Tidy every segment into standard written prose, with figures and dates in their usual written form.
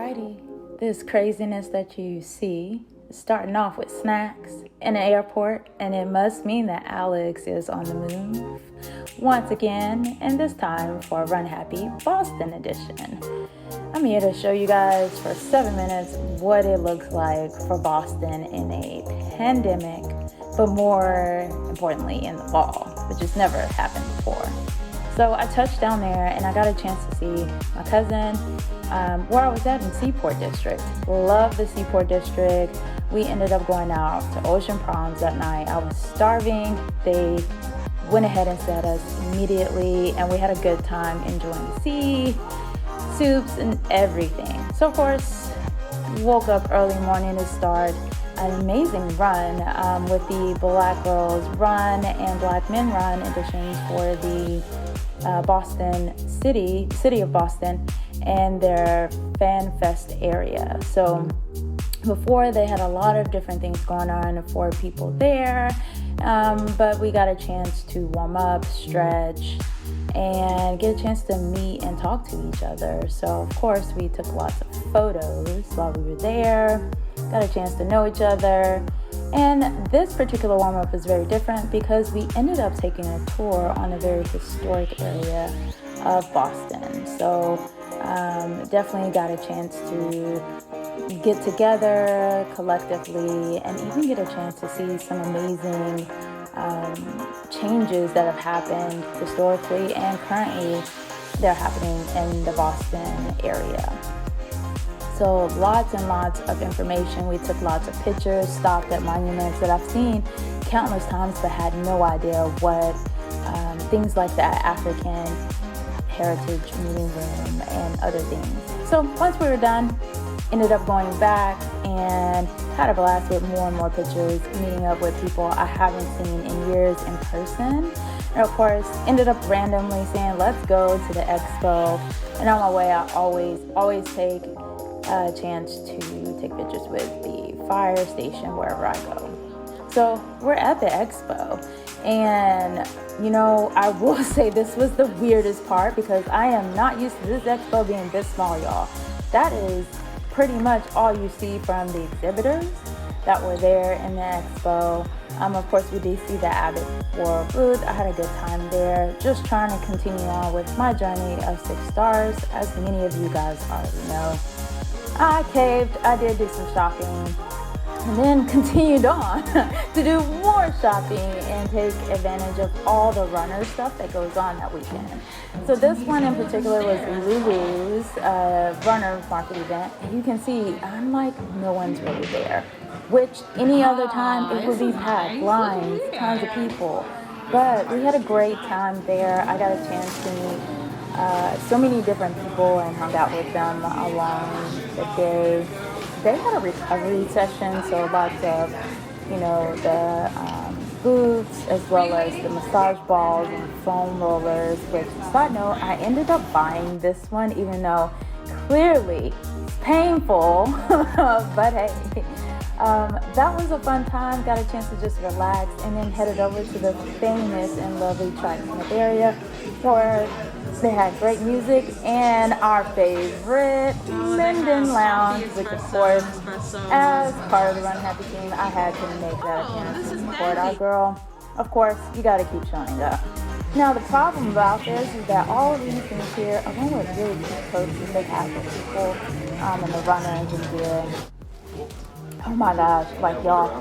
Alrighty, this craziness that you see is starting off with snacks in an airport, and it must mean that Alex is on the move once again, and this time for Run Happy Boston edition. I'm here to show you guys for 7 minutes what it looks like for Boston in a pandemic, but more importantly in the fall, which has never happened before. So I touched down there and I got a chance to see my cousin where I was at in Seaport District. Love the Seaport District. We ended up going out to Ocean Proms that night. I was starving. They went ahead and fed us immediately and we had a good time enjoying the sea, soups and everything. So of course, woke up early morning to start an amazing run with the Black Girls Run and Black Men Run editions for the city of Boston and their Fan Fest area. So before they had a lot of different things going on for people there, but we got a chance to warm up, stretch, and get a chance to meet and talk to each other. So of course we took lots of photos while we were there, got a chance to know each other. And this particular warm-up was very different because we ended up taking a tour on a very historic area of Boston. So definitely got a chance to get together collectively and even get a chance to see some amazing changes that have happened historically and currently they're happening in the Boston area. So lots and lots of information. We took lots of pictures, stopped at monuments that I've seen countless times but had no idea what things like the African Heritage Meeting Room and other things. So once we were done, ended up going back and had a blast with more and more pictures, meeting up with people I haven't seen in years in person. And of course, ended up randomly saying, let's go to the expo. And on my way, I always take a chance to take pictures with the fire station wherever I go. So we're at the expo, and I will say this was the weirdest part because I am not used to this expo being this small, y'all. That is pretty much all you see from the exhibitors that were there in the expo. Of course, we did see the Abbott World booth. I had a good time there, just trying to continue on with my journey of 6 stars, as many of you guys already know. I caved, I did do some shopping, and then continued on to do more shopping and take advantage of all the runner stuff that goes on that weekend. So this one in particular was Lulu's runner market event. And you can see, I'm like, no one's really there, which any other time it would be packed, lines, tons of people. But we had a great time there. I got a chance to meet so many different people and hung out with them along the day. They had a recovery session, so lots of, the booths as well as the massage balls and foam rollers, which, side note, I ended up buying this one even though clearly it's painful, but hey. That was a fun time, got a chance to just relax and then headed over to the famous and lovely Tri-Smith area where they had great music and our favorite Linden Lounge, which of course, as part of the Run Happy team, I had to make that appearance to support our girl. Of course, you gotta keep showing up. Now the problem about this is that all of these things here, along with really cute posters they have for people and the runners and gear. Oh my gosh, like y'all,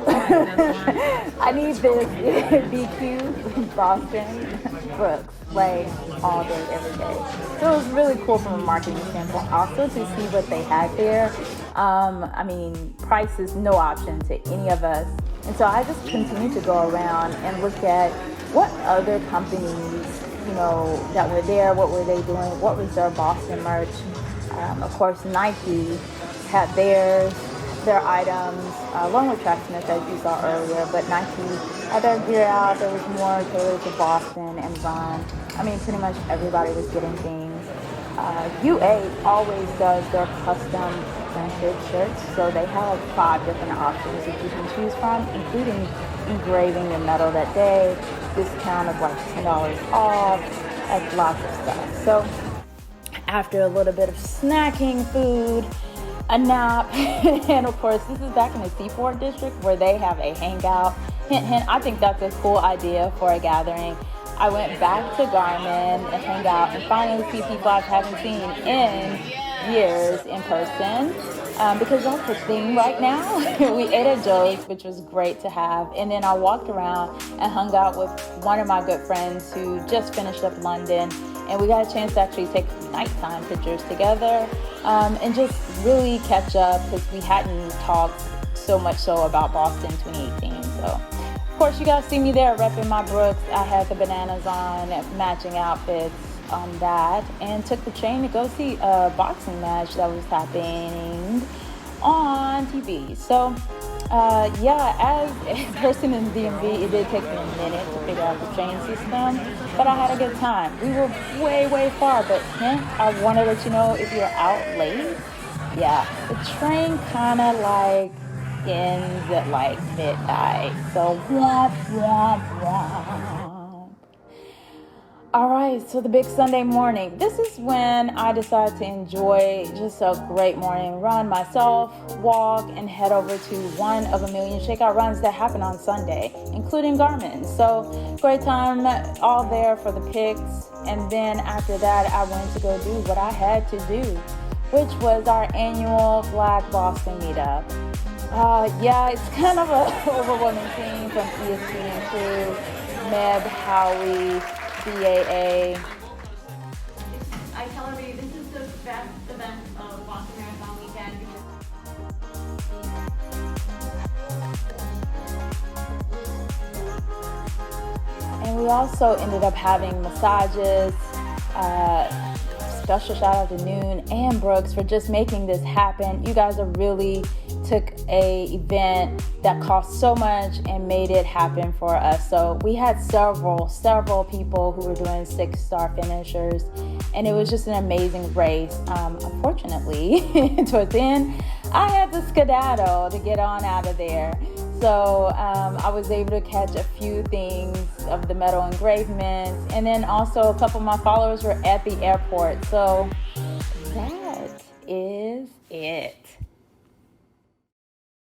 I need this BQ Boston Brooks like all day, every day. So it was really cool from a marketing standpoint. Also to see what they had there. Price is no option to any of us. And so I just continued to go around and look at what other companies, that were there, what were they doing, what was their Boston merch. Of course, Nike had their items, along with Tracksmith as you saw earlier, but Nike had their gear out. There was more tailored to Boston and Run. Pretty much everybody was getting things. UA always does their custom printed shirts, so they have 5 different options that you can choose from, including engraving your medal that day, discount of like $10 off, and lots of stuff. So after a little bit of snacking food, a nap, and of course, this is back in the Seaport District where they have a hangout. Hint, hint, I think that's a cool idea for a gathering. I went back to Garmin and hang out and finally see people I haven't seen in years in person, because that's the thing right now. We ate at Joe's, which was great to have, and then I walked around and hung out with one of my good friends who just finished up London, and we got a chance to actually take nighttime pictures together, and just really catch up because we hadn't talked so much so about Boston 2018. So of course, you guys see me there repping my Brooks. I had the bananas on, matching outfits on that, and took the train to go see a boxing match that was happening on TV. So, as a person in the DMV, it did take me a minute to figure out the train system, but I had a good time. We were way, way far, but I want to let you know if you're out late, the train kind of like ends at like midnight. So womp, womp, womp. All right, so the big Sunday morning. This is when I decide to enjoy just a great morning run myself, walk, and head over to one of a million shakeout runs that happen on Sunday, including Garmin. So great time all there for the picks. And then after that, I went to go do what I had to do, which was our annual Black Boston Meetup. It's kind of an overwhelming thing from ESPN crew, Meb, Howie, BAA. I tell everybody this is the best event of Boston Marathon weekend because And we also ended up having massages. Special shout out to Noon and Brooks for just making this happen. You guys are really took a event that cost so much and made it happen for us. So we had several people who were doing 6-star finishers, and it was just an amazing race. Unfortunately, towards the end, I had to skedaddle to get on out of there. So I was able to catch a few things of the medal engravements, and then also a couple of my followers were at the airport. So that is it.